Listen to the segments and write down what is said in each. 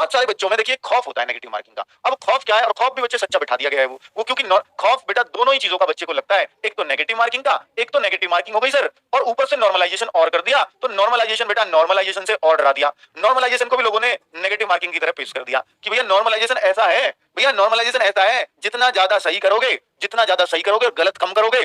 बहुत सारे बच्चों में देखिए खौफ होता है नेगेटिव मार्किंग का। अब खौफ क्या है, और खौफ भी बच्चे सच्चा बिठा दिया गया है वो क्योंकि खौफ बेटा दोनों ही चीजों का बच्चे को लगता है, एक तो नेगेटिव मार्किंग का, एक तो नेगेटिव मार्किंग हो गई सर, और ऊपर से नॉर्मलाइजेशन और कर दिया, तो नॉर्मलाइजेशन बेटा नॉर्मलाइजेशन से और डरा दिया। नॉर्मलाइजेशन को भी लोगों ने नेगेटिव मार्किंग की तरह पेश कर दिया कि भैया नॉर्मलाइजेशन ऐसा है, भैया नॉर्मलाइजेशन ऐसा है, जितना ज्यादा सही करोगे, जितना ज्यादा सही करोगे और गलत कम करोगे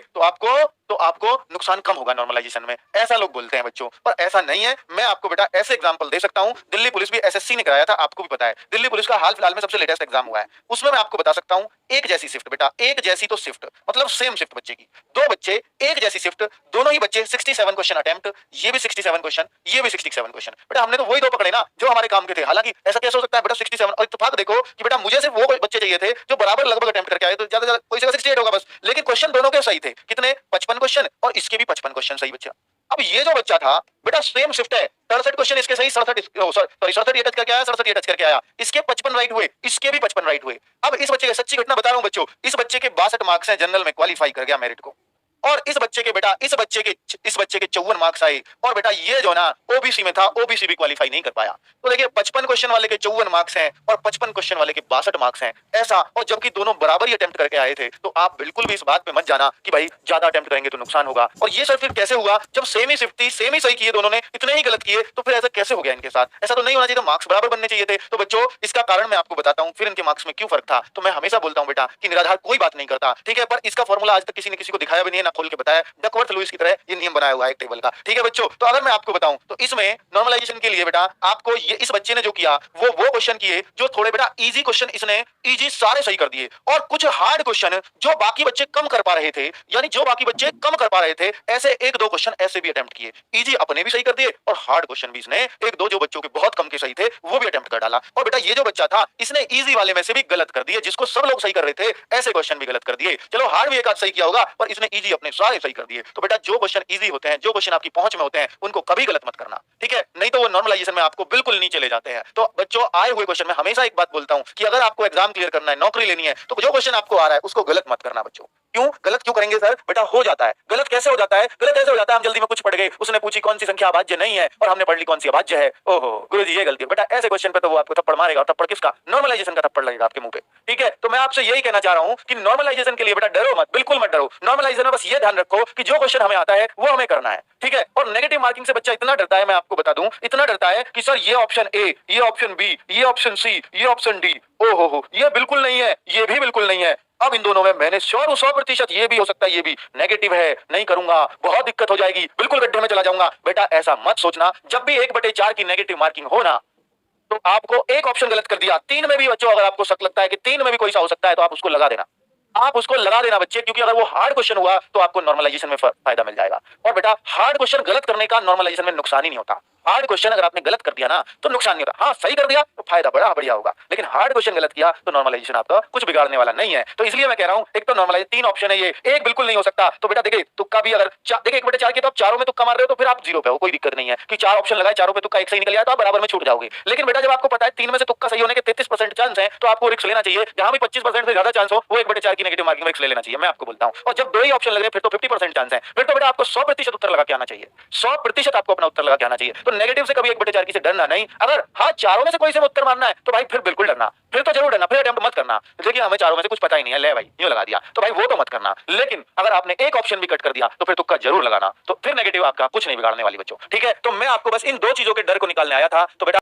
तो आपको नुकसान कम होगा नॉर्मलाइजेशन में। ऐसा लोग बोलते हैं बच्चों, पर ऐसा नहीं है। मैं आपको बेटा ऐसे एग्जांपल दे सकता हूं, दिल्ली पुलिस भी एसएससी ने कराया था, आपको भी पता है। दिल्ली पुलिस का हाल फिलहाल में सबसे लेटेस्ट एग्जाम हुआ है, उसमें मैं आपको बता सकता हूं, एक जैसी शिफ्ट बेटा, एक जैसी तो शिफ्ट मतलब सेम शिफ्ट बच्चे की, दो बच्चे एक जैसी शिफ्ट, दोनों ही बच्चे 67 क्वेश्चन अटेम्प्ट, ये भी 67 क्वेश्चन, ये भी 67 क्वेश्चन। बेटा हमने तो वही दो पकड़े ना जो हमारे काम के थे। हालांकि ऐसा कैसे हो सकता है बेटा 67, और इत्तेफाक देखो कि बेटा मुझे सिर्फ वो बच्चे चाहिए थे जो बराबर लगभग अटेम्प्ट करके आए, तो ज्यादा कोई जगह 68 होगा बस, लेकिन क्वेश्चन दोनों के सही थे। कितने? 55 क्वेश्चन, और इसके भी 55 क्वेश्चन सही बच्चा। अब ये जो बच्चा था बेटा सेम शिफ्ट है, 63 क्वेश्चन इसके सही, 67 ये टच करके आया, 67 ये टच करके आया, इसके 55 राइट हुए, इसके भी 55 राइट हुए। अब इस बच्चे की सच्ची घटना बता रहा हूं बच्चों, इस बच्चे के 62 मार्क्स हैं, जनरल में क्वालिफाई कर गया मेरिट को, और इस बच्चे के बेटा इस बच्चे के 54 मार्क्स आए, और बेटा ये जो ना ओबीसी में था, ओबीसी भी क्वालिफाई नहीं कर पाया। तो देखिए 55 क्वेश्चन वाले के 54 मार्क्स हैं और 55 क्वेश्चन वाले के 62 मार्क्स हैं, ऐसा, और जबकि दोनों बराबर ही अटेम्प्ट करके आए थे। तो आप बिल्कुल भी इस बात पे मत जाना कि भाई ज्यादा अटेम्प्ट करेंगे तो नुकसान होगा। और ये सर फिर कैसे हुआ, जब सेम ही शिफ्ट थी, सेम ही सही किए दोनों ने, इतने ही गलत किए, तो फिर ऐसा कैसे हो गया इनके साथ? ऐसा तो नहीं होना चाहिए, तो मार्क्स बराबर बनने चाहिए थे। तो बच्चों इसका कारण मैं आपको बताता हूँ, फिर इनके मार्क्स में क्यों फर्क था। तो मैं हमेशा बोलता हूँ बेटा कि निराधार कोई बात नहीं करता, ठीक है, पर इसका फॉर्मूला आज तक किसी ने किसी को दिखाया भी नहीं है, ना खोल के बताया। डकवर्थ लुईस की तरह ये नियम बनाया हुआ है एक टेबल का, ठीक है बच्चों। तो अगर मैं आपको बताऊं तो इसमें नॉर्मलाइजेशन के लिए बेटा आपको ये इस बच्चे ने जो किया वो क्वेश्चन किए जो थोड़े बेटा इजी क्वेश्चन, इसने इजी सारे सही कर दिए, और कुछ हार्ड क्वेश्चन जो बाकी बच्चे कम कर पा रहे थे, यानी जो बाकी बच्चे कम कर पा रहे थे, ऐसे एक दो क्वेश्चन ऐसे भी अटेम्प्ट किए, इजी अपने भी सही कर दिए, और हार्ड क्वेश्चन भी इसने एक दो जो बच्चों के बहुत कम के सही थे वो भी अटेम्प्ट कर डाला। और बेटा ये जो बच्चा था इसने इजी वाले में से भी गलत कर दिए, जिसको सब लोग सही कर रहे थे ऐसे क्वेश्चन भी गलत कर दिए। चलो हार्ड भी एक आध सही किया होगा, पर इसने इजी अपने सारे सही कर दिए। तो बेटा जो क्वेश्चन इजी होते हैं, जो क्वेश्चन आपकी पहुंच में होते हैं, उनको कभी गलत मत करना, ठीक है, नहीं तो वो नॉर्मलाइजेशन में आपको बिल्कुल नीचे ले जाते हैं। तो बच्चों आए हुए क्वेश्चन में हमेशा एक बात बोलता हूं कि अगर आपको एग्जाम क्लियर करना है, नौकरी लेनी है, तो जो क्वेश्चन आपको आ रहा है उसको गलत मत करना बच्चों। क्यों गलत क्यों करेंगे सर? बेटा हो जाता है गलत। कैसे हो जाता है गलत? ऐसे हो जाता है हम जल्दी में कुछ पढ़ गए, उसने पूछी कौन सी संख्या अभाज्य नहीं है और हमने पढ़ ली कौन सी अभाज्य है, ओहो गुरुजी ये गलती है। बेटा ऐसे क्वेश्चन पे तो वो आपको थप्पड़ मारेगा, और थप्पड़ किसका? नॉर्मलाइजेशन का थप्पड़ लगेगा आपके मुंह पे, ठीक है। तो मैं आपसे यही कहना चाह रहा हूं कि नॉर्मलाइजेशन के लिए बेटा डरो मत, बिल्कुल मत डरो। नॉर्मलाइजेशन में बस ये ध्यान रखो कि जो क्वेश्चन हमें आता है वो हमें करना है, ठीक है। और नेगेटिव मार्किंग से बच्चा इतना डरता है, मैं आपको बता दूं, इतना डरता है कि सर ये ऑप्शन ए, ये ऑप्शन बी, ये ऑप्शन सी, ये ऑप्शन डी, ओहो ये बिल्कुल नहीं है, ये भी बिल्कुल नहीं है। अब इन दोनों में मैंने श्योर हूं 100% ये भी हो सकता है, ये भी नेगेटिव है, नहीं करूंगा, बहुत दिक्कत हो जाएगी, बिल्कुल गड्ढे में चला जाऊंगा। बेटा ऐसा मत सोचना। जब भी 1/4 की नेगेटिव मार्किंग हो ना, तो आपको एक ऑप्शन गलत कर दिया, 3 में भी बच्चों अगर आपको शक लगता है कि 3 में भी कोई सा हो सकता है, तो आप उसको लगा देना, आप उसको लगा देना बच्चे, क्योंकि अगर वो हार्ड क्वेश्चन हुआ तो आपको नॉर्मलाइजेशन में फायदा मिल जाएगा। और बेटा हार्ड क्वेश्चन गलत करने का नॉर्मलाइजेशन में नुकसान ही नहीं होता। हार्ड क्वेश्चन अगर आपने गलत कर दिया ना तो नुकसान नहीं होता, हाँ सही कर दिया तो फायदा बड़ा बढ़िया होगा, लेकिन हार्ड क्वेश्चन गलत किया तो नॉर्मलाइजेशन आपका कुछ बिगाड़ने वाला नहीं है। तो इसलिए मैं कह रहा हूं एक तो नॉर्मलाइज 3 ऑप्शन है, ये एक बिल्कुल नहीं हो सकता। तो बेटा देखिए तुक्का भी अगर देखिए 1/4 की तो आप चारों में तुक्का मार रहे हो तो फिर आप 0 पे हो, कोई दिक्कत नहीं है कि 4 ऑप्शन लगाए, चारों पे तुक्का एक सही निकल गया तो आप बराबर में छूट जाओगे। लेकिन बेटा जब आपको पता है 3 में से तुक्का सही होने के 33% चांस है, तो आपको रिस्क लेना चाहिए। जहां भी 25% से ज्यादा चांस हो वो 1/4 की नेगेटिव मार्किंग में रिस्क ले लेना चाहिए, मैं आपको बोलता हूं। और जब 2 ही ऑप्शन लग रहे फिर तो 50% चांस है, फिर तो बेटा आपको 100% उत्तर लगा के आना चाहिए, 100% आपको अपना उत्तर लगा के आना चाहिए। तो नेगेटिव से कभी 1/4 की से डरना नहीं। अगर हाँ चारों में से कोई से उत्तर मारना है तो भाई फिर बिल्कुल डरना, फिर तो जरूर डरना, फिर अटेम्प्ट मत करना। देखिए हमें चारों में से कुछ पता ही नहीं है, ले भाई यूं लगा दिया, तो भाई वो तो मत करना। लेकिन अगर आपने एक ऑप्शन भी कट कर दिया तो फिर तुक्का जरूर लगाना, तो फिर नेगेटिव आपका कुछ नहीं बिगाड़ने वाली बच्चों, ठीक है। तो मैं आपको बस इन 2 चीजों के डर को निकालने आया था। तो बेटा